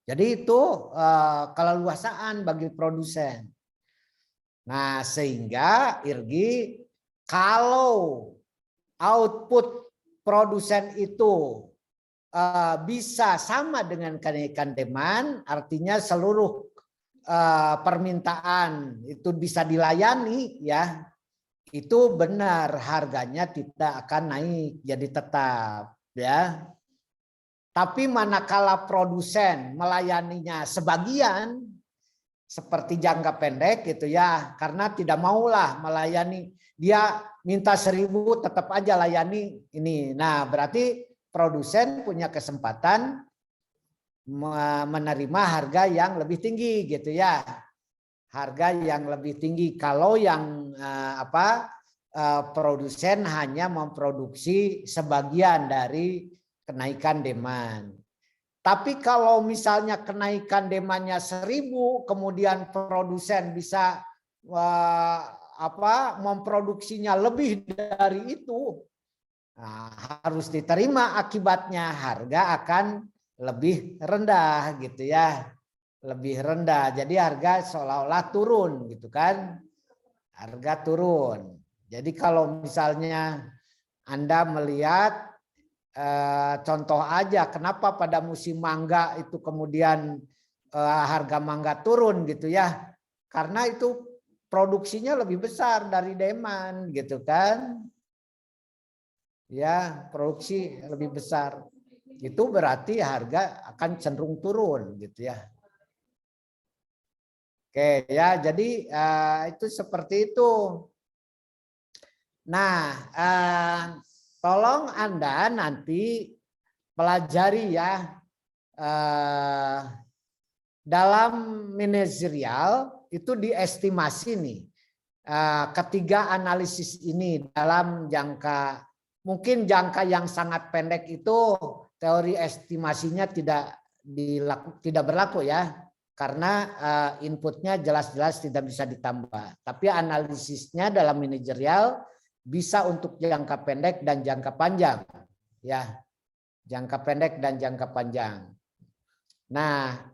Jadi itu keleluasaan bagi produsen. Nah, sehingga Irgi kalau output produsen itu bisa sama dengan kenaikan demand, artinya seluruh permintaan itu bisa dilayani ya, itu benar harganya tidak akan naik, jadi tetap ya. Tapi manakala produsen melayaninya sebagian seperti jangka pendek gitu ya, karena tidak maulah melayani, dia minta 1.000 tetap aja layani ini. Nah, berarti produsen punya kesempatan menerima harga yang lebih tinggi gitu ya. Harga yang lebih tinggi kalau yang produsen hanya memproduksi sebagian dari kenaikan demand. Tapi kalau misalnya kenaikan demandnya 1.000, kemudian produsen bisa memproduksinya lebih dari itu, nah, harus diterima akibatnya, harga akan lebih rendah gitu ya, lebih rendah. Jadi harga seolah-olah turun gitu kan, harga turun. Jadi kalau misalnya Anda melihat contoh aja, kenapa pada musim mangga itu kemudian harga mangga turun gitu ya, karena itu produksinya lebih besar dari demand gitu kan. Ya, produksi lebih besar. Itu berarti harga akan cenderung turun gitu ya. Oke ya, jadi itu seperti itu. Nah, tolong Anda nanti pelajari ya dalam manajerial itu diestimasi nih. Ketiga analisis ini dalam jangka, mungkin jangka yang sangat pendek itu teori estimasinya tidak berlaku ya, karena inputnya jelas-jelas tidak bisa ditambah. Tapi analisisnya dalam manajerial bisa untuk jangka pendek dan jangka panjang ya, jangka pendek dan jangka panjang. Nah,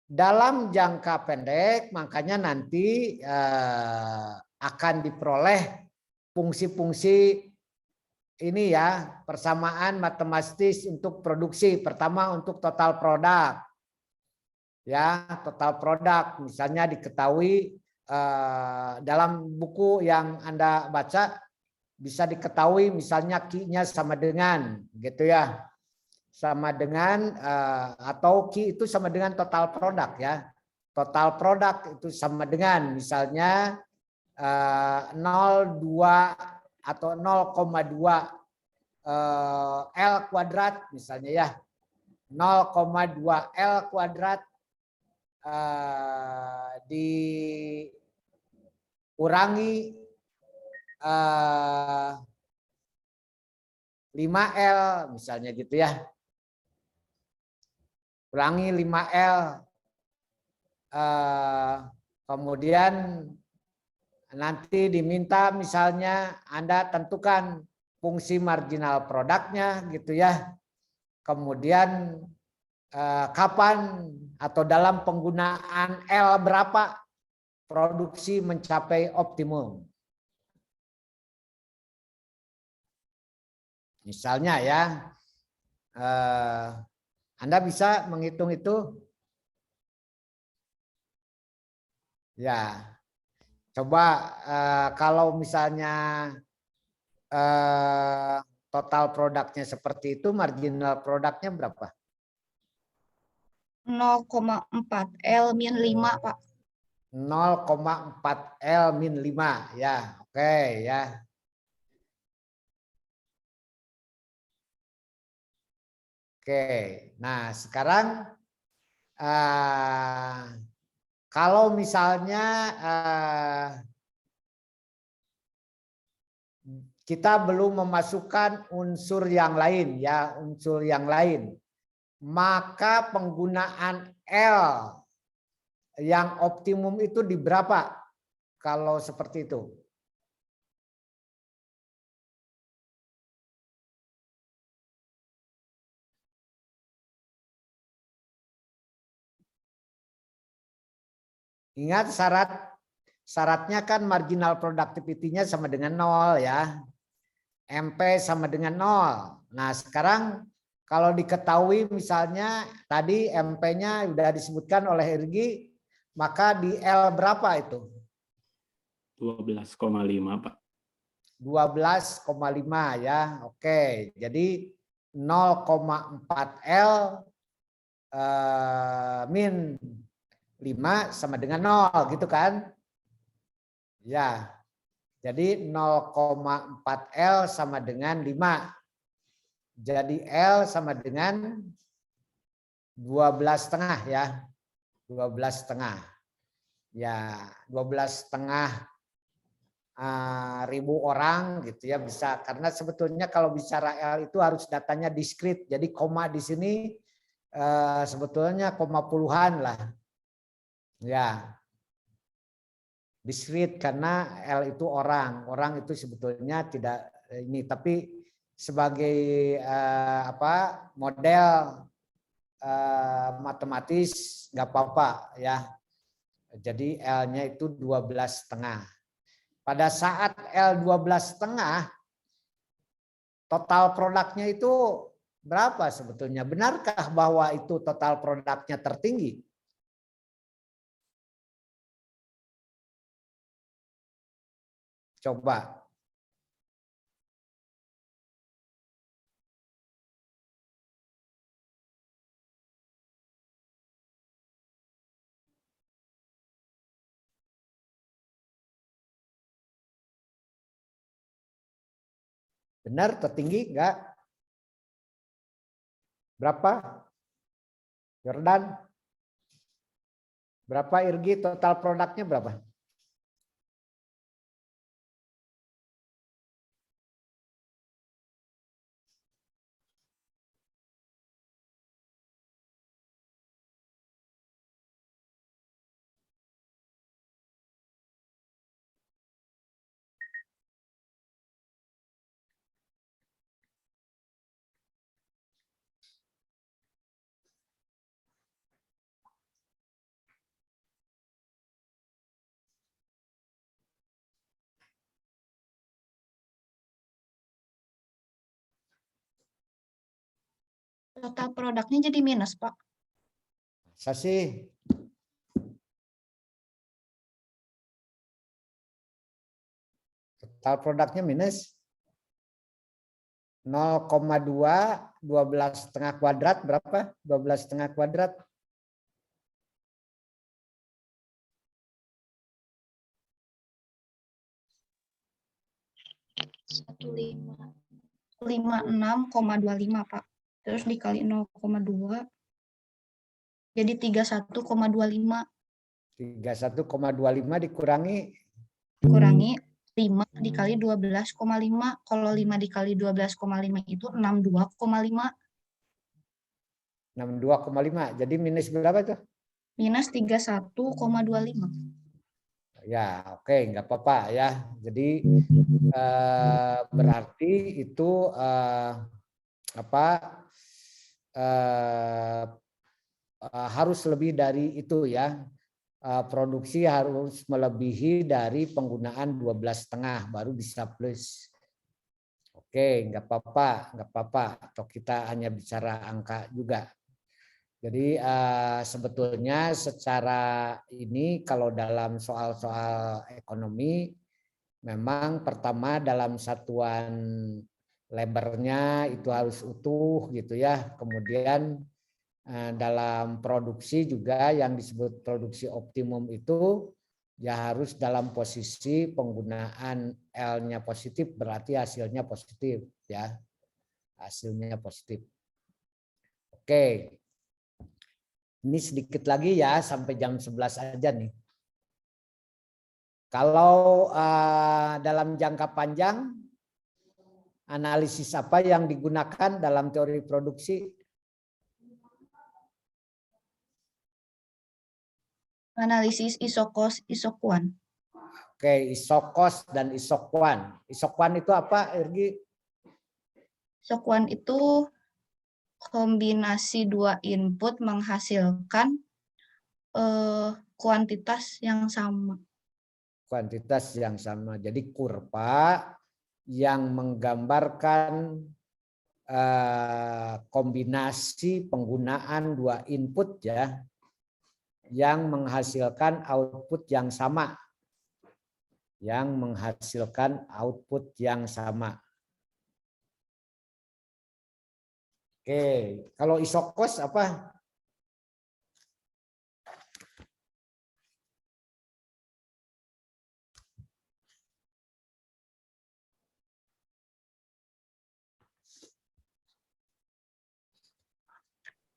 dalam jangka pendek makanya nanti akan diperoleh fungsi-fungsi ini ya, persamaan matematis untuk produksi. Pertama untuk total produk. Ya, total produk misalnya diketahui dalam buku yang Anda baca bisa diketahui misalnya Q-nya sama dengan gitu ya. Sama dengan atau Q itu sama dengan total produk ya. Total produk itu sama dengan misalnya 0,2 atau 0,2 L kuadrat misalnya ya. 0,2 L kuadrat dikurangi 5L misalnya gitu ya. Kurangi 5L. Kemudian nanti diminta misalnya Anda tentukan fungsi marginal produknya gitu ya. Kemudian kapan atau dalam penggunaan L berapa produksi mencapai optimum. Misalnya ya, Anda bisa menghitung itu. Ya, coba kalau misalnya total produknya seperti itu, marginal produknya berapa? 0,4 L min 5, Pak. 0,4 L min 5 ya, oke ya. Oke, nah sekarang kalau misalnya kita belum memasukkan unsur yang lain ya, unsur yang lain, maka penggunaan L yang optimum itu di berapa kalau seperti itu? Ingat syaratnya kan marginal productivity-nya sama dengan 0 ya. MP sama dengan 0. Nah sekarang kalau diketahui misalnya tadi MP-nya sudah disebutkan oleh Irgi, maka di L berapa itu? 12,5 Pak. 12,5 ya. Oke, jadi 0,4 L min 5 sama dengan 0 gitu kan? Ya. Jadi 0,4 L sama dengan 5. Jadi L sama dengan 12,5 ya. 12,5. Ya, 12,5 ribu orang gitu ya bisa, karena sebetulnya kalau bicara L itu harus datanya diskrit. Jadi koma di sini sebetulnya koma puluhan lah. Ya. Diskrit karena L itu orang itu sebetulnya tidak ini, tapi sebagai model matematis nggak apa-apa ya. Jadi L-nya itu 12,5. Pada saat L 12,5 total produknya itu berapa sebetulnya? Benarkah bahwa itu total produknya tertinggi? Coba. Benar tertinggi enggak? Berapa? Jordan? Berapa Irgi total produknya berapa? Total produknya jadi minus, Pak. Masa sih? Total produknya minus 0,2, 12,5 kuadrat berapa? 12,5 kuadrat. 56,25 Pak. Terus dikali 0,2 jadi 31,25. 31,25 dikurangi 5 dikali 12,5. Kalau 5 dikali 12,5 itu 62,5. 62,5. Jadi minus berapa tuh? Minus 31,25. Ya, oke, nggak apa-apa ya. Jadi berarti itu harus lebih dari itu ya. Produksi harus melebihi dari penggunaan 12,5 baru bisa plus. Oke, nggak apa-apa. Atau kita hanya bicara angka juga. Jadi sebetulnya secara ini kalau dalam soal-soal ekonomi memang pertama dalam satuan Labelnya itu harus utuh gitu ya. Kemudian dalam produksi juga yang disebut produksi optimum itu ya harus dalam posisi penggunaan L-nya positif, berarti hasilnya positif ya. Hasilnya positif. Oke. Ini sedikit lagi ya sampai jam 11 aja nih. Kalau dalam jangka panjang analisis apa yang digunakan dalam teori produksi? Analisis isokos, isokuan. Oke, isokos dan isokuan. Isokuan itu apa, Irgi? Isokuan itu kombinasi dua input menghasilkan kuantitas yang sama. Kuantitas yang sama. Jadi kurva yang menggambarkan kombinasi penggunaan dua input ya, yang menghasilkan output yang sama. Yang menghasilkan output yang sama. Oke, kalau isokos apa?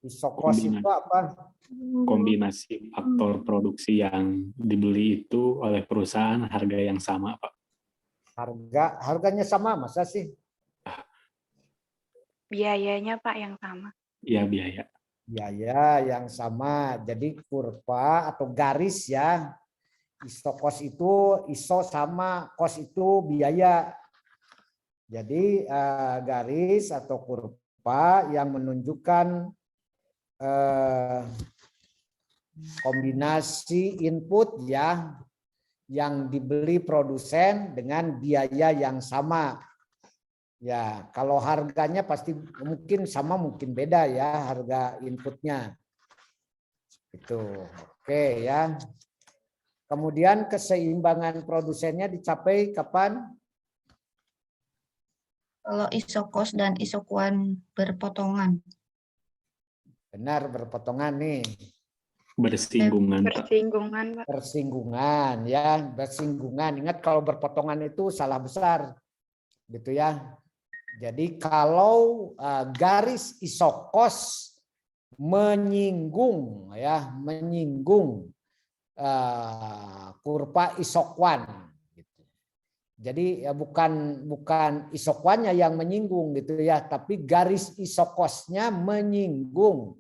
Isokos itu apa? Kombinasi faktor produksi yang dibeli itu oleh perusahaan harga yang sama, Pak. Harganya sama, masa sih? Biayanya Pak yang sama. Ya, biaya. Biaya yang sama. Jadi kurva atau garis ya. Isokos itu iso sama kos itu biaya. Jadi garis atau kurva yang menunjukkan kombinasi input ya yang dibeli produsen dengan biaya yang sama. Ya, kalau harganya pasti mungkin sama mungkin beda ya harga inputnya. Itu. Oke ya. Kemudian keseimbangan produsennya dicapai kapan? Kalau isokos dan isokuan berpotongan. Benar, berpotongan nih. Bersinggungan, Pak. Bersinggungan, Pak. Bersinggungan ya, bersinggungan. Ingat kalau berpotongan itu salah besar. Gitu ya. Jadi kalau garis isokos menyinggung ya, menyinggung kurva isokuan. Gitu. Jadi ya bukan isokuannya yang menyinggung gitu ya, tapi garis isokosnya menyinggung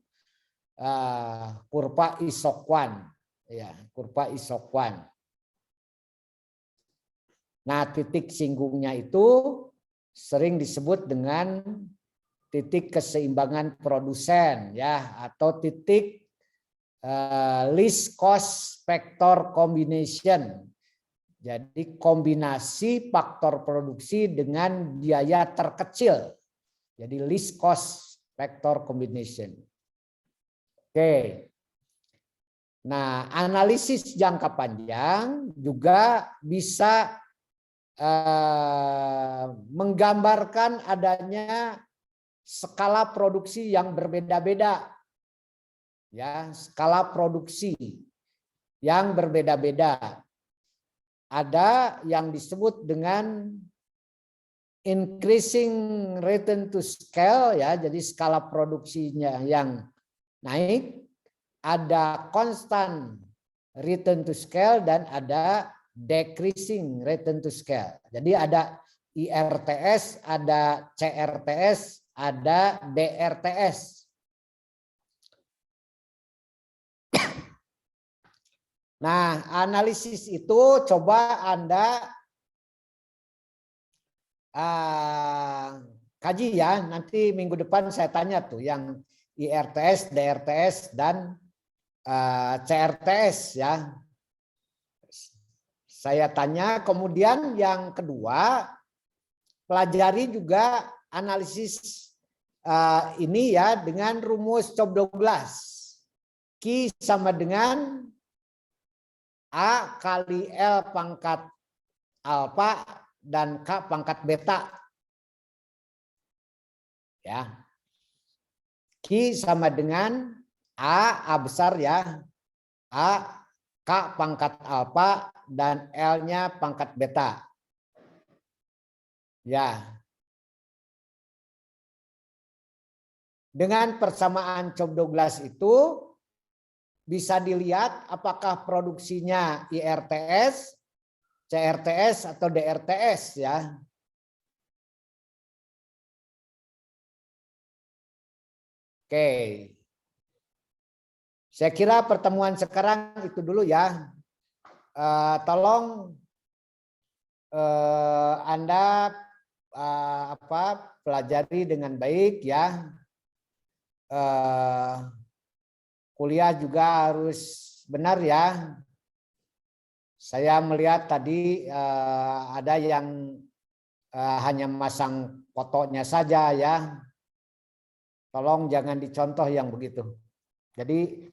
kurva isokuan ya, kurva isokuan. Nah, titik singgungnya itu sering disebut dengan titik keseimbangan produsen ya, atau titik least cost factor combination. Jadi kombinasi faktor produksi dengan biaya terkecil. Jadi least cost factor combination. Oke. Nah, analisis jangka panjang juga bisa menggambarkan adanya skala produksi yang berbeda-beda. Ya, skala produksi yang berbeda-beda. Ada yang disebut dengan increasing return to scale ya, jadi skala produksinya yang naik, ada constant return to scale dan ada decreasing return to scale. Jadi ada IRTS, ada CRTS, ada DRTS. Nah, analisis itu coba Anda kaji ya. Nanti minggu depan saya tanya tuh yang IRTS, DRTS, dan CRTS ya. Saya tanya. Kemudian yang kedua, pelajari juga analisis ini ya dengan rumus Cobb Douglas. Q sama dengan A kali L pangkat alfa dan K pangkat beta. Ya. Q sama dengan A besar ya. A, K pangkat alfa, dan L-nya pangkat beta. Ya. Dengan persamaan Cobb-Douglas itu bisa dilihat apakah produksinya IRTS, CRTS, atau DRTS ya. Oke. Saya kira pertemuan sekarang itu dulu ya. Tolong Anda pelajari dengan baik ya. Kuliah juga harus benar ya. Saya melihat tadi ada yang hanya masang fotonya saja ya. Tolong jangan dicontoh yang begitu. Jadi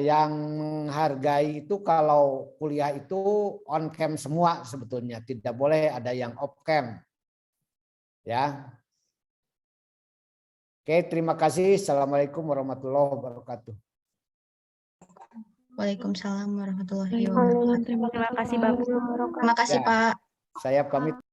yang menghargai itu kalau kuliah itu on cam semua sebetulnya, tidak boleh ada yang off cam. Ya. Oke, terima kasih. Assalamualaikum warahmatullahi wabarakatuh. Waalaikumsalam warahmatullahi wabarakatuh. Terima kasih Bapak. Terima kasih Ya. Pak. Saya pamit.